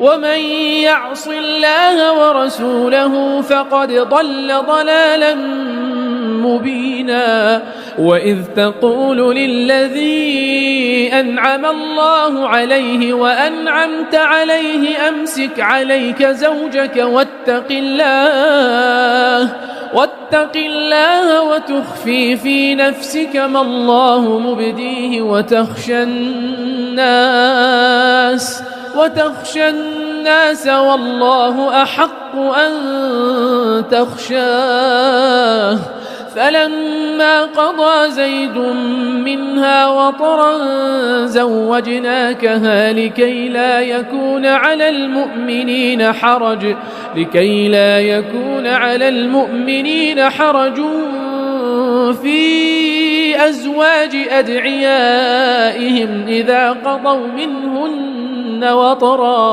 ومن يعص الله ورسوله فقد ضل ضلالا مبينا. وإذ تقول للذي أنعم الله عليه وأنعمت عليه أمسك عليك زوجك واتق الله وتخفي في نفسك ما الله مبديه وتخشى الناس والله أحق أن تخشاه. فلما قضى زيد منها وطرا زوجناكها لكي لا يكون على المؤمنين حرج في أزواج أدعيائهم إذا قضوا منهن وطرا.